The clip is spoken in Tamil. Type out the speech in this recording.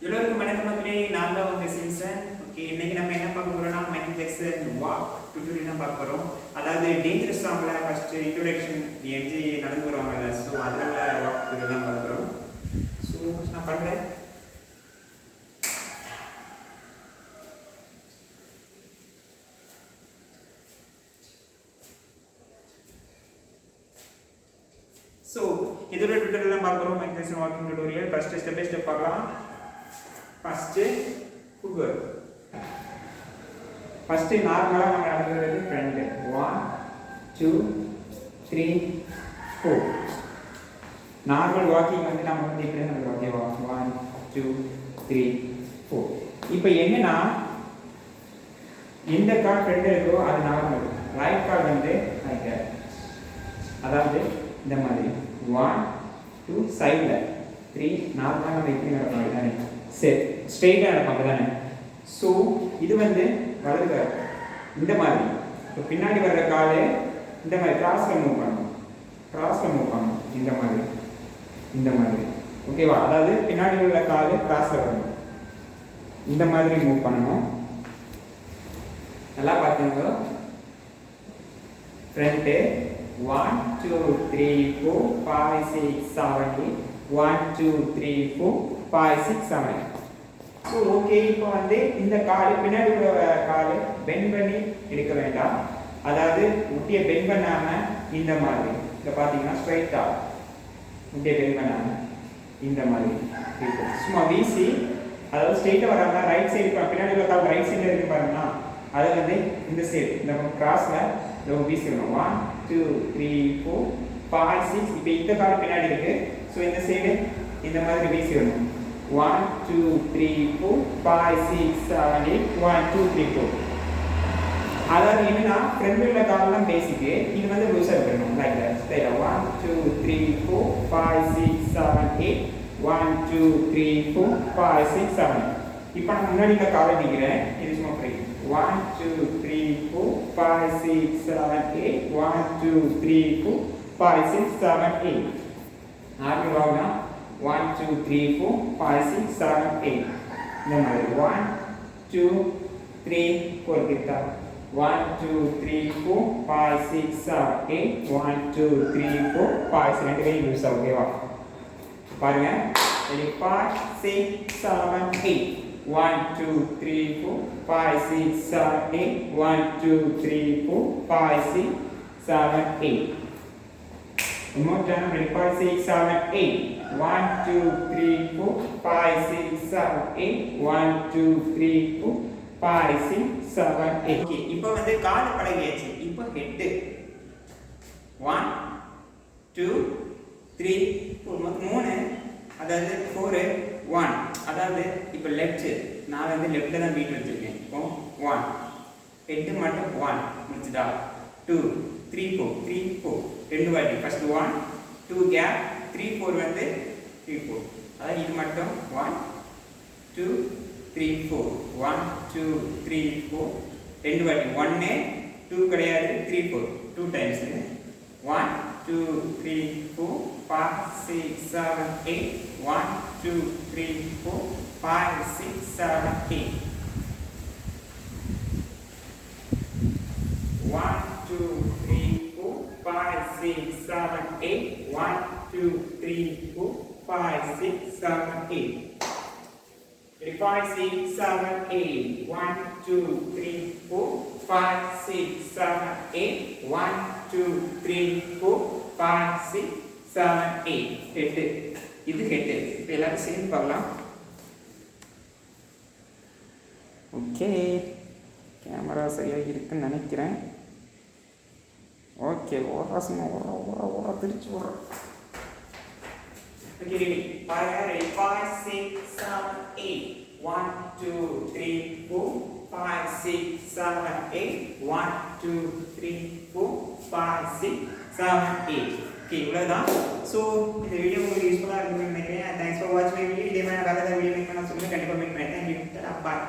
எல்லோருக்கும் வணக்கம் மக்களே, நான் தான் உங்க சிம்சன். ஓகே, இன்னைக்கு நம்ம என்ன பார்க்க போறோம்னா மைண்ட் எக்ஸல் வாக் டுட்டோரியல் தான் பார்க்க போறோம். அதாவது டேஞ்சரஸ் சாங்ல ஃபர்ஸ்ட் இன்ட்ரோடக்ஷன் எம்ஜி நடந்து வருவாங்கல்ல, ஸோ அதில் வாக் டுட்டோரியல் தான் பார்க்க போறோம். ஸோ நான் பண்ணுறேன். ஸோ இதோட டுட்டோரியல் தான் பார்க்க போறோம். Mind excel walking tutorial. First step by step பார்க்கலாம். ஃபர்ஸ்ட் குகர். ஃபர்ஸ்ட் நார்மலா நம்ம நடக்கிறது ஃப்ரண்ட் 1 2 3 4. நார்மல் வாக்கிங் வந்து நம்ம வந்து இப்படி நடக்கிறோம். ஓகேவா? 1 2 3 4. இப்போ என்னன்னா எந்த கால் ஃப்ரண்ட் இருக்கோ அது நார்மல். ரைட் கால் வந்து லைக் அதாவது இந்த மாதிரி 1 2 சைடுல 3 நார்மலா நம்ம இப்படி நடக்கிறோம். தானே சரி, ஸ்ட்ரெயிட்டா நடப்பாங்க தானே. ஸோ இது வந்து வலது கால் இந்த மாதிரி. இப்போ பின்னாடி வர்ற கால் இந்த மாதிரி கிராஸில் மூவ் பண்ணணும். கிராஸில் மூவ் பண்ணணும் இந்த மாதிரி இந்த மாதிரி. ஓகேவா? அதாவது பின்னாடி உள்ள கால் கிராஸில் வரணும். இந்த மாதிரி மூவ் பண்ணணும். நல்லா பார்த்துங்க. ஃப்ரண்ட்டு 1 2 3 4 5 6 7 8 1 2 3 4 5 6 7 8. ஸோ ஓகே, இப்போ வந்து இந்த கால் பின்னாடி உள்ள கால் பெண்ட் பண்ணி எடுக்க வேண்டாம். அதாவது முட்டியை பெண்ட் பண்ணாமல் இந்த மாதிரி இதை பார்த்தீங்கன்னா ஸ்ட்ரைட்டாக முட்டியை பெண்ட் பண்ணாமல் இந்த மாதிரி சும்மா வீசி, அதாவது ஸ்ட்ரெயிட்டாக வராங்க. ரைட் சைடு பின்னாடி உள்ள கால் ரைட் சைடில் இருக்கு பாருங்கன்னா அதை வந்து இந்த சைடு இந்த கிராஸில் இதை வீசிடணும். 1 2 3 4 5 6. இப்போ இந்த கால் பின்னாடி இருக்கு. ஸோ இந்த சைடு இந்த மாதிரி வீசிடணும். 1 2 3 4 5 6 7 8 1 2 3 4. அதாவது என்னன்னா ஃப்ரண்ட் உள்ள கால்லாம் பேசிக்கு, இது வந்து லூசா இருக்கணும். Like that. ஸ்ட்ரைட்டா 1 2 3 4 5 6 7 8 1 2 3 4 5 6 7 8. இப்போ நான் முன்னாடி உள்ள காலை நிக்கிறேன். இது சும்மா ஃப்ரீ. 1 2 3 4 5 6 7 8 1 2 3 4 5 6 7 8. நார்மல் வாக்னா 1 2 3 4 5 6 7 8. இந்த மாதிரி 1 2 3 4 கிட்ட 1 2 3 4 5 6 7 8 1 2 3 4 5 ரெண்டு கை யூஸ் ஆகும். ஓகேவா? பாருங்க. 5 6 7 8 1 2 3 4 5 6 7 8 1 2 3 4 5 6 7 8. One more time. 5 6 7 8 1 2 3 4 5 6 7 8 1 2 3 4 5 6 7 8. ஓகே, இப்போ வந்து கால் பழகியாச்சு. இப்போ ஹெட் 1 2 3 4 மொத்தம் 3. அதாவது 4 1. அதாவது இப்போ லெஃப்ட் நான் வந்து லெஃப்ட்ல தான் பீட் வச்சிருக்கேன். இப்போ 1 ஹெட் மட்டும் 1 முடிச்சுட்டா. 2 3 4 3 4 ரெண்டு வாட்டி. ஃபர்ஸ்ட் 1 2 கேப் 3 4 வந்து 3 4. அதாவது இது மட்டும் 1 2 3 4 1 2 3 4 ரெண்டு வாட்டி. 1 2 கிடையாது 3 4 2 டைம்ஸ். 1 2 3 4 5 6 7 8 1 2 3 4 5 6 7 8. 1 2 3 4 5 6 7 8 1 2 3 4 5 6 7 8. 5 6 7 8 1 2 3 4 5 6 7 8 1 2 3 4 5 6 7 8. ஹெட் இது ஹெட். இப்போ எல்லாரும் சேர்ந்து பார்க்கலாம். ஓகே, கேமரா சரியாக இருக்குன்னு நினைக்கிறேன். ஓகே, ஓர திருச்சி ஓர. Okay, ready. பாருங்க. ரெடி. 5 6 7 8 1 2 3 4 5 6 7 8 1 2 3 4 5 6 7 8. ஓகே, இவ்வளவுதான். ஸோ இந்த வீடியோ உங்களுக்கு யூஸ்ஃபுல்லாக இருக்குன்னு நினைக்கிறேன். தேங்க்ஸ் ஃபார் வாட்சிங் மை வீடியோ. இதே மாதிரி வேறு ஏதாவது வீடியோ மேக் பண்ண சொல்லுங்கள். கண்டிப்பாக மேக் பண்ணேன். தேங்க்யூ. பாய்.